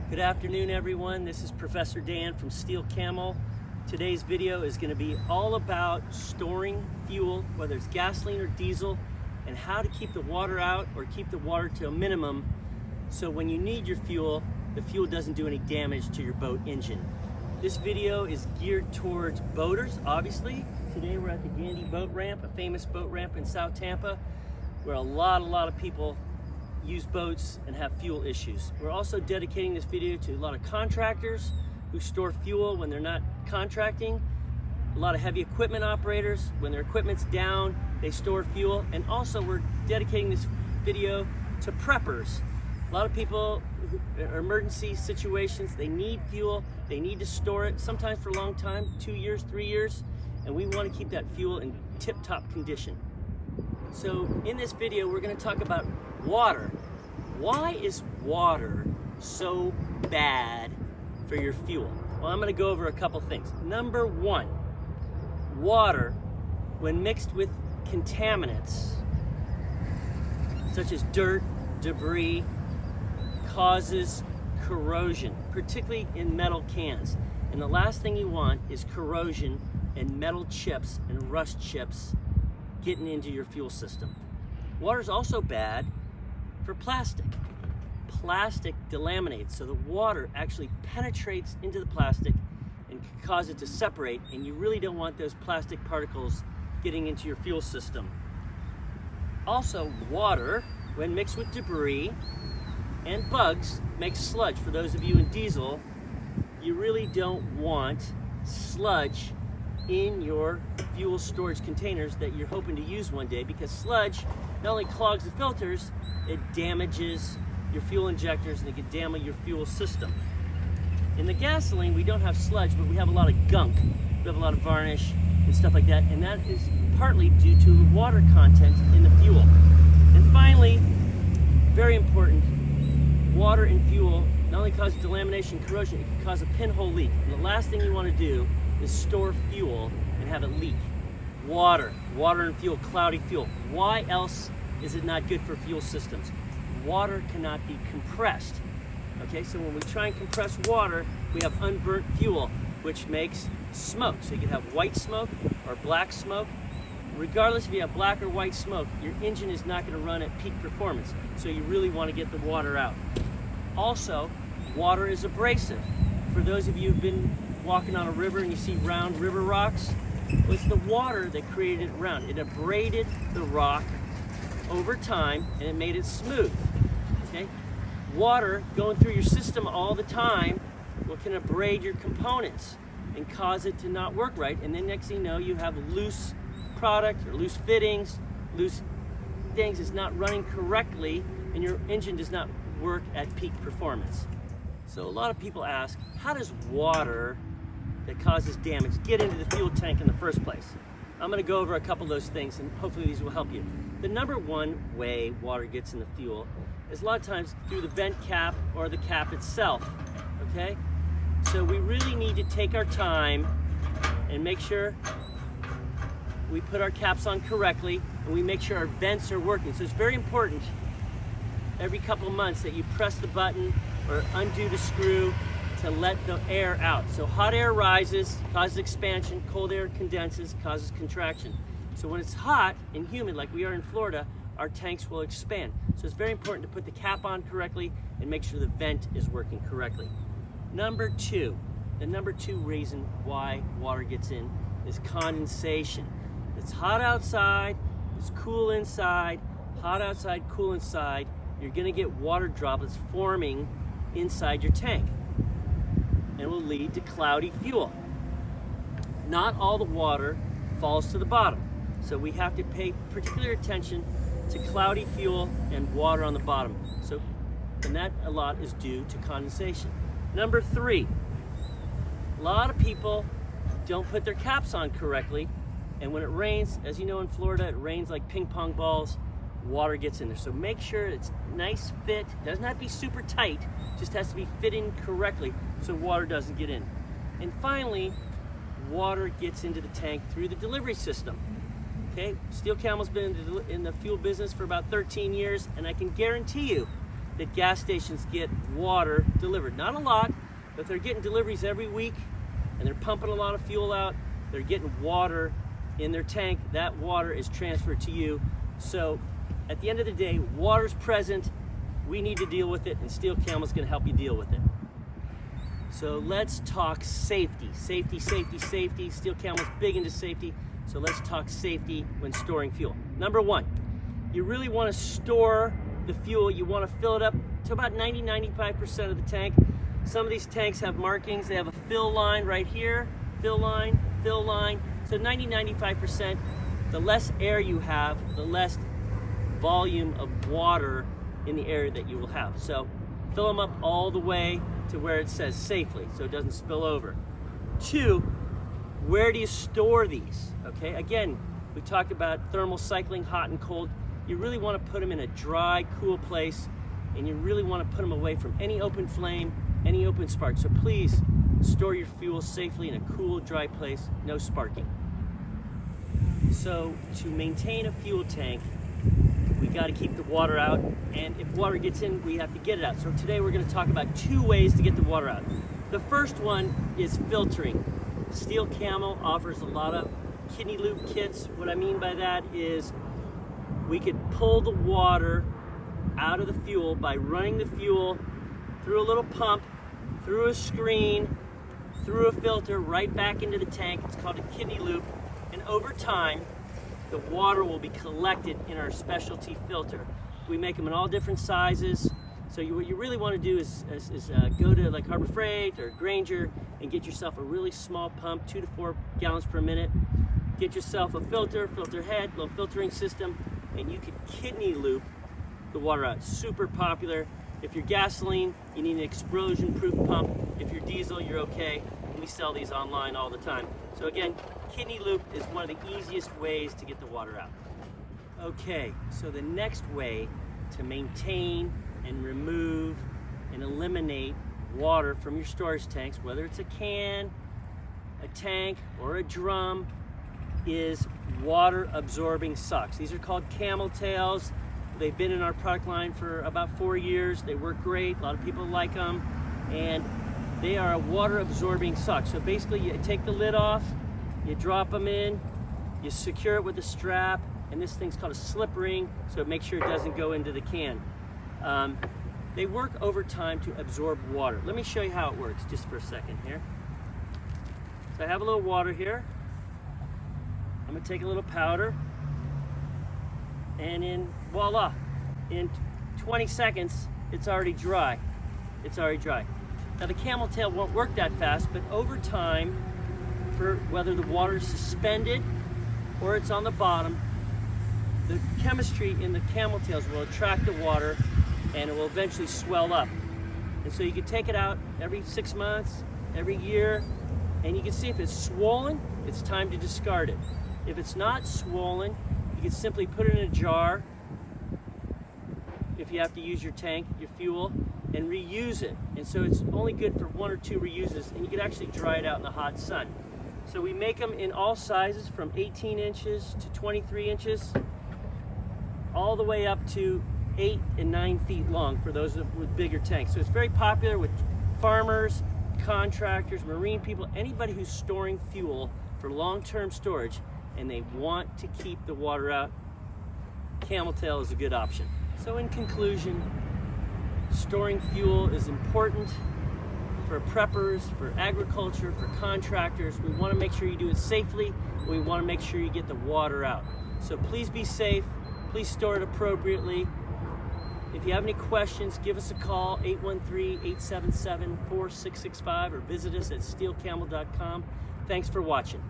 Good afternoon, everyone. This is Professor Dan from Steel Camel. Today's video is going to be all about storing fuel, whether it's gasoline or diesel, and how to keep the water out or keep the water to a minimum so when you need your fuel, the fuel doesn't do any damage to your boat engine. This video is geared towards boaters, obviously. Today we're at the Gandy Boat Ramp, a famous boat ramp in South Tampa, where a lot of people use boats and have fuel issues. We're also dedicating this video to a lot of contractors who store fuel when they're not contracting, a lot of heavy equipment operators, when their equipment's down, they store fuel, and also we're dedicating this video to preppers. A lot of people who are emergency situations, they need fuel, they need to store it, sometimes for a long time, 2 years, 3 years, and we want to keep that fuel in tip-top condition. So in this video, we're going to talk about water. Why is water so bad for your fuel? Well, I'm going to go over a couple things. Number one, water, when mixed with contaminants, such as dirt, debris, causes corrosion, particularly in metal cans. And the last thing you want is corrosion and metal chips and rust chips getting into your fuel system. Water is also bad for plastic. Plastic delaminates, so the water actually penetrates into the plastic and can cause it to separate, and you really don't want those plastic particles getting into your fuel system. Also, water, when mixed with debris and bugs, makes sludge. For those of you in diesel, you really don't want sludge in your fuel storage containers that you're hoping to use one day, because sludge not only clogs the filters, it damages your fuel injectors and it can damage your fuel system. In the gasoline, we don't have sludge, but we have a lot of gunk. We have a lot of varnish and stuff like that, and that is partly due to the water content in the fuel. And finally, very important, water in fuel not only causes delamination and corrosion, it can cause a pinhole leak. And the last thing you want to do is store fuel and have it leak. Water and fuel, cloudy fuel. Why else is it not good for fuel systems? Water cannot be compressed. Okay, so when we try and compress water, we have unburnt fuel, which makes smoke. So you can have white smoke or black smoke. Regardless if you have black or white smoke, your engine is not going to run at peak performance. So you really want to get the water out. Also, water is abrasive. For those of you who've been walking on a river and you see round river rocks, well, it's the water that created it round. It abraded the rock over time and it made it smooth. Okay? Water going through your system all the time can abrade your components and cause it to not work right, and then next thing you know, you have loose product or loose fittings, loose things. It's not running correctly and your engine does not work at peak performance. So a lot of people ask, how does water that causes damage get into the fuel tank in the first place? I'm going to go over a couple of those things and hopefully these will help you. The number one way water gets in the fuel is a lot of times through the vent cap or the cap itself, okay? So we really need to take our time and make sure we put our caps on correctly and we make sure our vents are working. So it's very important every couple of months that you press the button or undo the screw to let the air out. So hot air rises, causes expansion, cold air condenses, causes contraction. So when it's hot and humid like we are in Florida, our tanks will expand. So it's very important to put the cap on correctly and make sure the vent is working correctly. Number two, the number two reason why water gets in is condensation. It's hot outside, it's cool inside, hot outside, cool inside, you're gonna get water droplets forming inside your tank and will lead to cloudy fuel. Not all the water falls to the bottom, so we have to pay particular attention to cloudy fuel and water on the bottom. So, and that a lot is due to condensation. Number three, a lot of people don't put their caps on correctly, and when it rains, as you know in Florida, it rains like ping pong balls, water gets in there. So make sure it's nice fit, doesn't have to be super tight, just has to be fitting correctly so water doesn't get in. And finally, water gets into the tank through the delivery system. Okay, Steel Camel's been in the fuel business for about 13 years, and I can guarantee you that gas stations get water delivered. Not a lot, but they're getting deliveries every week, and they're pumping a lot of fuel out. They're getting water in their tank. That water is transferred to you. So at the end of the day, water's present. We need to deal with it, and Steel Camel is going to help you deal with it. So let's talk safety. Safety, safety, safety. Steel Camel's big into safety. So let's talk safety when storing fuel. Number one, you really want to store the fuel. You want to fill it up to about 90-95% of the tank. Some of these tanks have markings. They have a fill line right here, fill line, fill line. So 90-95%. The less air you have, the less volume of water in the area that you will have. So fill them up all the way to where it says safely, so it doesn't spill over. Two, where do you store these? Okay, again, we talked about thermal cycling, hot and cold. You really want to put them in a dry, cool place, and you really want to put them away from any open flame, any open spark. So please store your fuel safely in a cool, dry place, no sparking. So to maintain a fuel tank, we got to keep the water out, and if water gets in, we have to get it out. So today we're going to talk about 2 ways to get the water out. The first one is filtering. Steel Camel offers a lot of kidney loop kits. What I mean by that is we could pull the water out of the fuel by running the fuel through a little pump, through a screen, through a filter, right back into the tank. It's called a kidney loop, and over time, the water will be collected in our specialty filter. We make them in all different sizes. So what you really want to do is go to like Harbor Freight or Granger and get yourself a really small pump, 2 to 4 gallons per minute. Get yourself a filter head, little filtering system, and you can kidney loop the water out. Super popular. If you're gasoline, you need an explosion-proof pump. If you're diesel, you're okay. We sell these online all the time. So again, kidney loop is one of the easiest ways to get the water out. Okay, so the next way to maintain and remove and eliminate water from your storage tanks, whether it's a can, a tank, or a drum, is water absorbing sucks. These are called Camel Tails. They've been in our product line for about 4 years. They work great. A lot of people like them. And they are a water absorbing suck. So basically you take the lid off, you drop them in, you secure it with a strap, and this thing's called a slip ring, so it makes sure it doesn't go into the can. They work over time to absorb water. Let me show you how it works just for a second here. So I have a little water here. I'm gonna take a little powder, and voila, in 20 seconds, it's already dry. It's already dry. Now the Camel Tail won't work that fast, but over time, for whether the water is suspended or it's on the bottom, the chemistry in the Camel Tails will attract the water and it will eventually swell up. And so you can take it out every 6 months, every year, and you can see if it's swollen, it's time to discard it. If it's not swollen, you can simply put it in a jar if you have to use your tank, your fuel, and reuse it. And so it's only good for 1 or 2 reuses, and you can actually dry it out in the hot sun. So we make them in all sizes from 18 inches to 23 inches, all the way up to 8 and 9 feet long for those with bigger tanks. So it's very popular with farmers, contractors, marine people, anybody who's storing fuel for long-term storage and they want to keep the water out. Camel Tail is a good option. So in conclusion, storing fuel is important for preppers, for agriculture, for contractors. We want to make sure you do it safely. We want to make sure you get the water out. So please be safe. Please store it appropriately. If you have any questions, give us a call, 813-877-4665, or visit us at steelcamel.com. Thanks for watching.